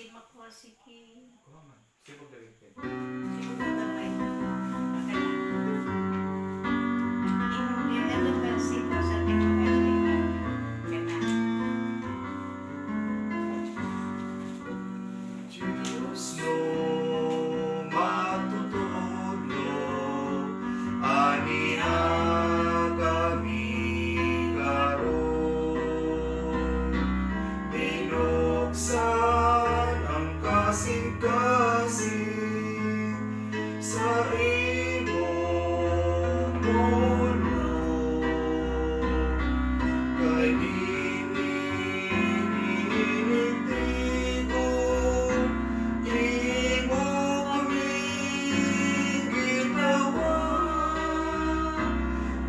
di makuha sige. Kuha man. Sibog dali kay. Siguro gamay. Akan na. Imong i-eleven sito sa timog at lima. Kana. Diyos no matutudlo aniha kami karon binuksan ang kasing-kasing sa imong mulo kay dininininitigo imo kaming ginawa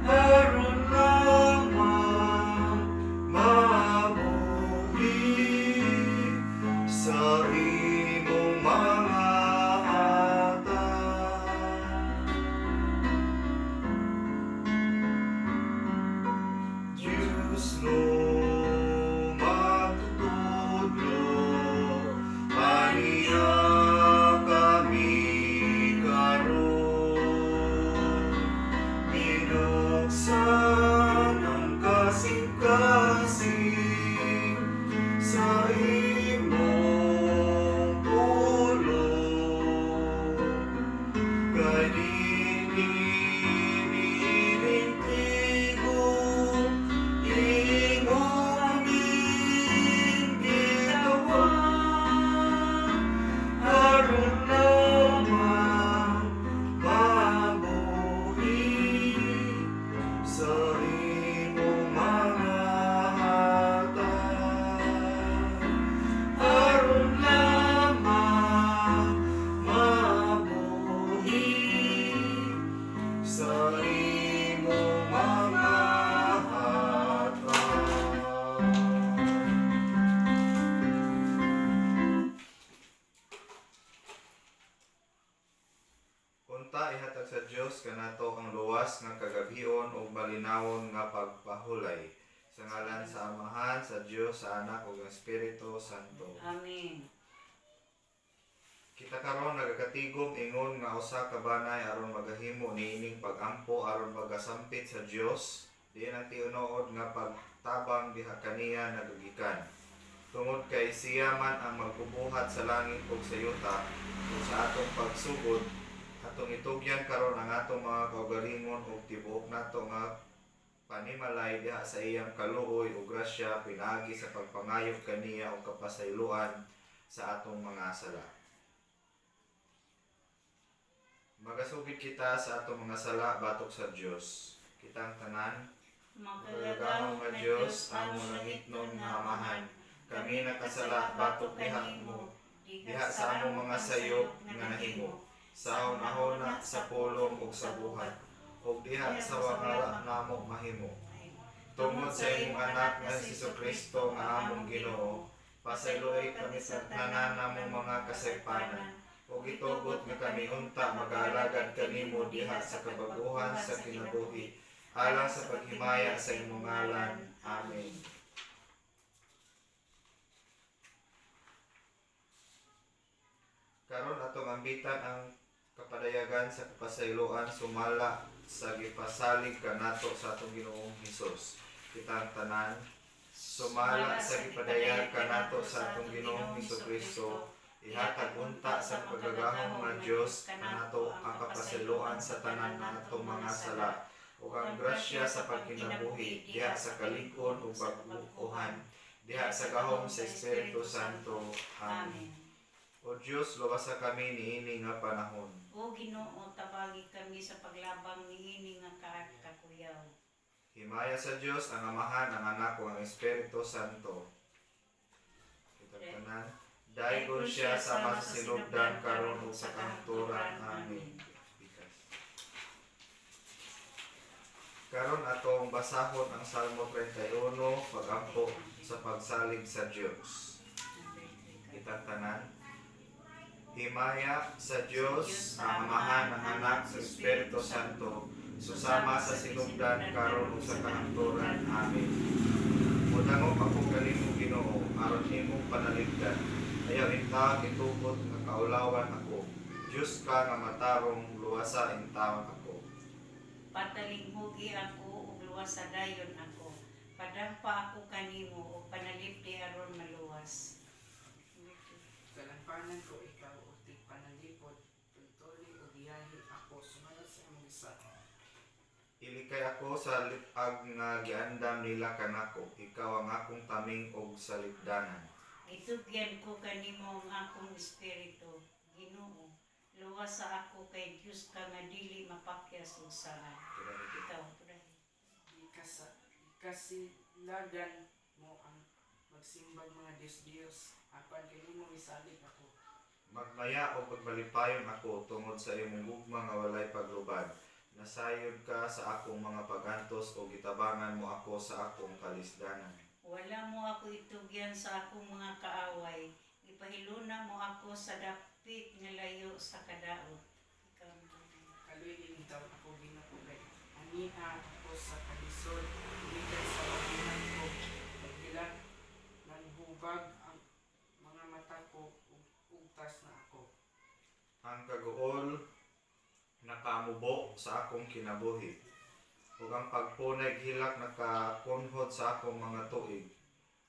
aron lamang mabuhi sa imong mga hatag. Diyos no matutudlo aniha kami karon binuksan ang kasing-kasing sa imong pulong kay dininininitigo imo aming ginawa aron lamang mabuhi sa imong mga hatag aron lamang mabuhi sa imong mga hatag. Unta ihatag sa Dios kanato ang luwas nga kagabhion ug malinawon nga pagpahulay sa ngalan sa Amahan, sa Dios, sa Anak ug ang Espiritu Santo. Amen. Kita karon nagakatigom ingon nga usa ka banay aron magahimo niining pag-ampo aron magasampit sa Dios. Diin ang tiunood nga pagtabang diha kaniya nagagikan. Tungod kay siya man ang magbubuhat sa langit ug sa yuta ug sa atong pagsugod atong itugyan karon ang atong mga kaugalingon ug tibuok nato nga panimalay diha sa iyang kaluoy ug grasya pinaagi sa pagpangayop kaniya ug kapasayloan sa atong mga sala. Magasugid kita sa atong mga sala batok sa Dios. Kitang tanan, magagahong nga Dios, among nangitnon nga Amahan, kami nakasala batok diha mo, diha sa among mga sayop nga nahimo, sa ahon-ahona, sa pulong ug sa buhat, ug diha sa wangala namo mahimo. Tungod sa imong anak nga Jesucristo nga among Ginoo, pasayloy kami sa tanan namong mga kasaypanan, ug itugot nga kami unta mag-aalagad kanimo diha sa kabaguhan sa kinabuhi, alang sa paghimaya sa imong ngalan. Amen. Karon atong ambitan ang kapadayagan sa kapasayloan sumala sa gipasalig kanato sa atong Ginoong Hesus. Kitang tanan, sumala sa gipadayag kanato sa atong Ginoong Hesukristo, ihatag unta sa pagagahong nga Dios kanato ang kapasayloan sa tanan natong mga sala ug ang grasya sa pagkinabuhi diha sa kalig-on ug pagbuuhan diha sa gahom sa Espiritu Santo. Amen. O Diyos, luwasa kami niini nga panahon. O Ginoo, tabagi kami sa paglabang niini nga kakuyaw. Himaya sa Diyos ang Amahan, ang Anak ug ang Espiritu Santo. Kitang tanan, daygon siya sama sa sinugdan karon ug sa kahangturan. Amen. Karon atong basahon ang Salmo 31 pagampo sa pagsalig sa Dios. Kitang tanan, himaya sa Dios ang Amahan, ang Anak sa Espiritu Santo, susama sa sinugdan karon ug sa kahangturan. Amen. Mudangog akong kanimo Ginoo aron imong panaligdan. Ayaw ka gitugot nga kaulawan ako. Diyos ka nga matarong luwasa ing taon ako. Patalinghugi ako ug luwas sa dayon ako. Padampa ako kanimo ug panalipdi aron maluwas. Kalampanan ko ikaw o ti panalipod, tuntuli o biyahe ako sumayo sa imong isa. Ilikay ako sa lipag nga giandam nila kanako. Ikaw ang akong taming og salipdanan. Gitugyan ko kanimo ang akong espiritu, Ginoo. Luwas sa ako kay Dios ka nga dili mapakyas ug saan. Ikaw, pray. Ikasilagan mo ang magsimbag mga Diyos-Diyos, apan kanimo misalig ako. Magmaya o pagbalipayon ako tungod sa imong gugma nga walay paglubad. Nasayod ka sa akong mga pagantos o gitabangan mo ako sa akong kalisdanan. Wala mo ako itugyan sa akong mga kaaway. Ipahiluna mo ako sa dapit nga layo sa kadaot. Ikaw ang tunay. Kaluy taon ako Ginoo kay aniha ako sa kalisod, gikan sa wagihan ko. Pagdilat ng hubag ang mga mata ko ug ugtas na ako. Ang kaguol nakamubo sa akong kinabuhi. Ug ang pagpunay hilak nakakunhod sa akong mga tuig.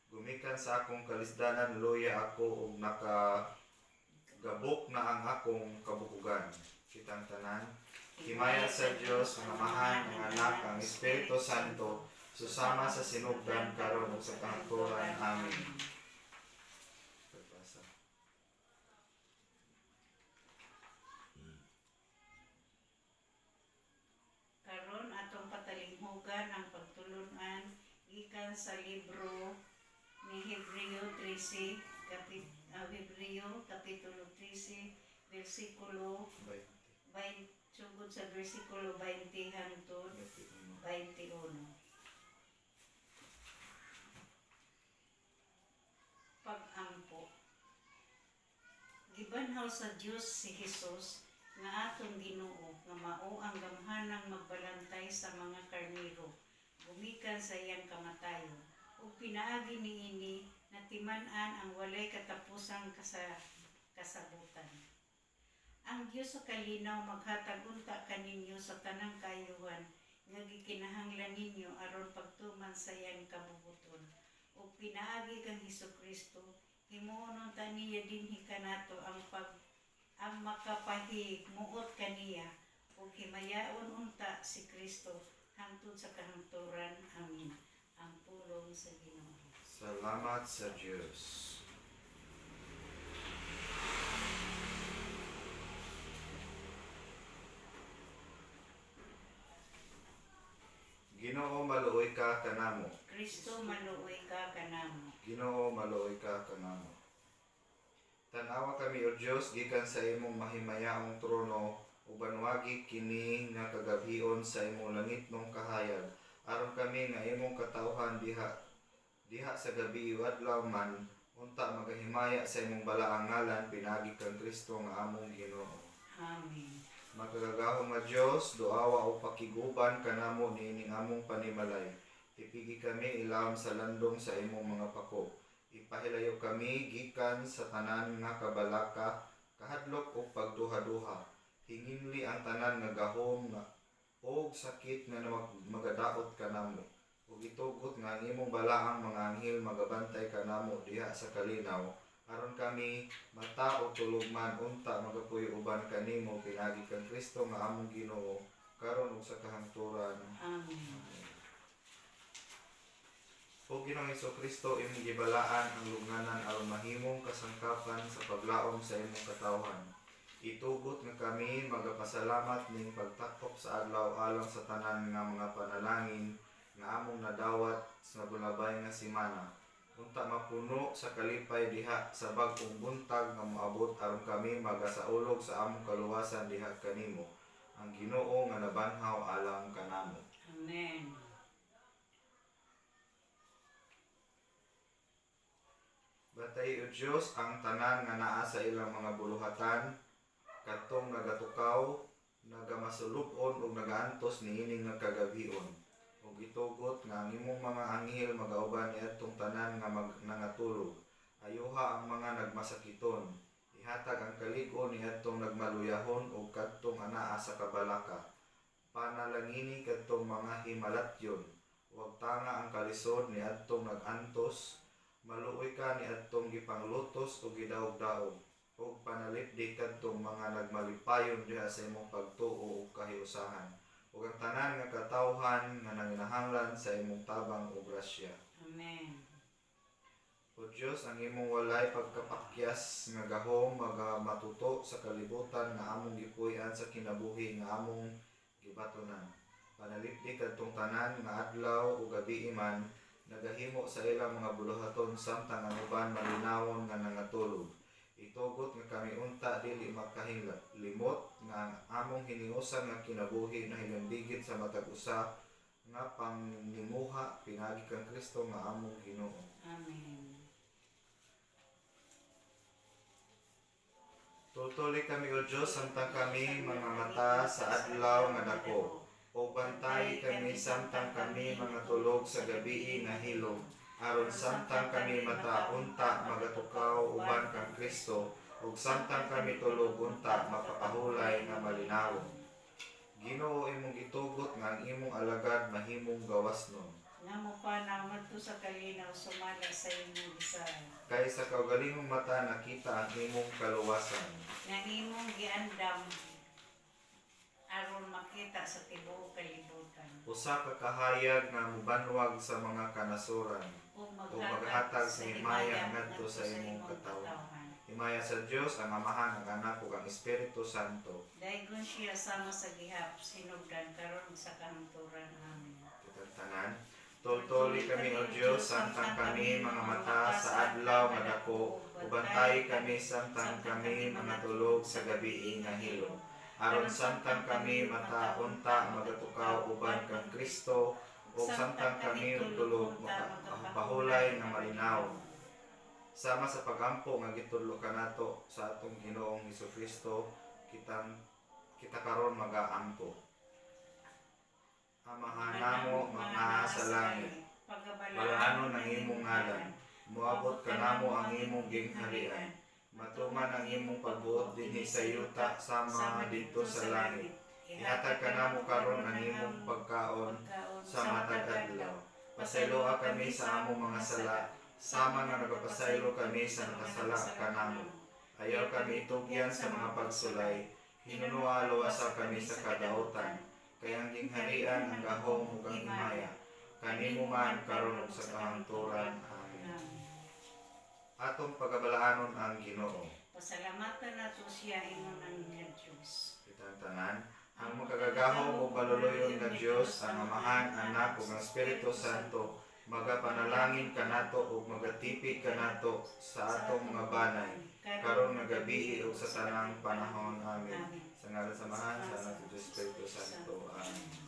Gumikan sa akong kalisdanan luya ako ug nakagabok na ang akong kabukugan. Kitang tanan, himaya sa Dios ang Amahan, ang Anak, ang Espiritu Santo, susama sa sinugdan karon ug sa kahangturan. Amen. Pagbasa. Karon atong patalinghugan ang pagtulun-an gikan sa libro ni Hebreo 13 kapitulo 13 bersikulo 20 sugod sa bersikulo 20 hangtod 21. Pag-ampo. Gibanhaw sa Dios si Jesus nga atong Ginoo nga mao ang gamhanang magbalantay sa mga karniro gumikan sa iyang kamatayon ug pinaagi niini natiman-an ang walay katapusang kasabutan. Ang Dios sa kalinaw maghatag unta kaninyo sa tanang kayuhan nga gikinahanglan ninyo aron pagtuman sa iyang kabubuton ug pinaagi kang Hesukristo himuon ta niya dinhi kanato ang makapahimuot kaniya ug himayaon unta si Kristo hangtod sa kahangturan. Amen. Ang pulong sa Ginoo. Salamat sa Diyos. Ginoo maluoy ka kanamo. Kristo maluoy ka kanamo. Ginoo maluoy ka kanamo. Tanawa kami o Dios gikan sa imong mahimayaong trono ug banwagi kini nga kagabhion sa imong langitnong kahayag aron kami nga imong katawhan diha sa gabi o adlaw man unta magahimaya sa imong balaang ngalan pinagi kang Kristo nga among Ginoo. Amen. Magagahom nga Dios duawa o pakiguban kanamo niining among panimalay. Tipigi kami ilawom sa landong sa imong mga pako. Ipahilayo kami gikan sa tanan nga kabalaka, kahadlok o pagduha-duha. Hinginli ang tanan nga gahom nga og sakit nga magadaot kanamo. Ug itugot nga ang imong balaang mga anghel magabantay kanamo diha sa kalinaw. Aron kami mata o tulog man unta magapuyo uban kanimo pinagi kang Kristo nga among Ginoo karon ug sa kahangturan. Amen. O Ginoong Hesukristo, imong gibalaan ang lugnanan aron mahimong kasangkapan sa paglaom sa imong katawhan. Itugot nga kami magapasalamat ning pagtakop sa adlaw alang sa tanan nga mga panalangin nga among nadawat sa bulabay nga semana. Unta mapuno sa kalipay diha sa bag-ong buntag nga moabot aron kami magasaulog sa among kaluwasan diha kanimo. Ang Ginoo nga nabanhaw alang kanamo. Amen. Batay o Diyos ang tanan nga naa sa ilang mga buluhatan, katong nagatukaw, nagamasulupon ug nagaantos niining nga kagabhion. Ug itugot nga ang imong mga anghel magauban niadtong tanan nga nangatulog. Ayuha ang mga nagmasakiton. Ihatag ang kaligo ni adtong nagmaluyahon ug kadtong anaa sa kabalaka. Panalangini kadtong mga himalatyon. Huwag tanga ang kalisod ni adtong nag-antos. Maluoy ka ni adtong gipanglutos o gidaog-daog. Ug panalipdi kadtong mga nagmalipayon diha sa imong pagtuo ug kahiusahan. Ug ang tanan nga katawhan nga nanginahanglan sa imong tabang ug grasya. Amen. O Diyos, ang imong walay pagkapakyas nga gahom matuto sa kalibutan nga among gipuy-an sa kinabuhi nga among gibatonan. Panalipdi kadtong tanan nga adlaw ug gabi man nagahimo sa ilang mga buluhaton samtang ang uban malinawon nga nangatulog. Itugot nga kami unta dili makahilimot nga ang among hiniusan nga kinabuhi na hilandigit sa matag usa nga panglimuha pinagi kang Kristo nga among Ginoo. Amen. Tutuli kami o Diyos samtang kami mga mata sa adlaw nga dako. O bantay kami samtang kami mga tulog sa gabi nga hilom. Aron samtang kami mata unta magatukaw uban kang Kristo. Ug samtang kami tulog unta mapakahulay nga malinawon. Ginoo, imong gitugot nga ang imong alagad mahimong gawasnon. Nga mo pa na madto sa kalinaw sumala sa imong gisaad. Kay sa kaugalingong mata nakita ang imong kaluwasan. Nga imong giandam aron makita sa tibuok kalibutan. Usa ka kahayag nga mubanwag sa mga kanasuran. Ug maghatag sa himaya ngadto sa imong katawhan. Himaya sa Dios ang Amahan, ang Anak ug ang Espiritu Santo. Daygon siya sama sa gihap sinugdan karon sa kahangturan. Amen. Kitang tanan. Tultuli kami o Diyos, samtang kami mga mata sa adlaw nga dako, ubantay kami samtang kami mga tulog sa gabi nga hilom. Aron samtang kami mata unta magatukaw uban kang Kristo, o samtang kami tulog makapahulay nga malinaw. Sama sa pagampo nga gitudlo kanato sa atong Ginoong Hesukristo, kita karon mag-aampo. Amahan namo mga sa langit, balaanon ang imong ngalan, muabot ka namo ang imong gingharian, matuman ang imong pagbuot dinhi sa yuta sama dito sa langit. Ihatag ka namo karon ang imong pagkaon sa matag adlaw. Pasayloa kami sa among mga sala, sama nga nagapasaylo kami sa nakasala kanamo. Ayaw kami itugyan sa mga pagsulay, hinunualo asa kami sa kadaotan. Kaya ang gingharian ang gahom ug ang himaya kanimo man karon ug sa kahangturan. Amen. Atong pagabalaanon ang Ginoo. Pasalamatan nato siya ingon ang Diyos. Kitang tanan, ang magagahom ug maluluyon nga Dios, ang Amahan, Anak ug ang Espiritu Santo, magapanalangin kanato ug magatipid kanato sa atong mga banay karon nga gabi ug sa tanang panahon. Amen. Sa ngalan sa Amahan, sa Anak ug sa Espiritu Santo. Amen.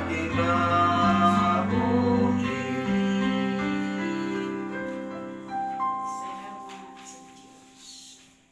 atin na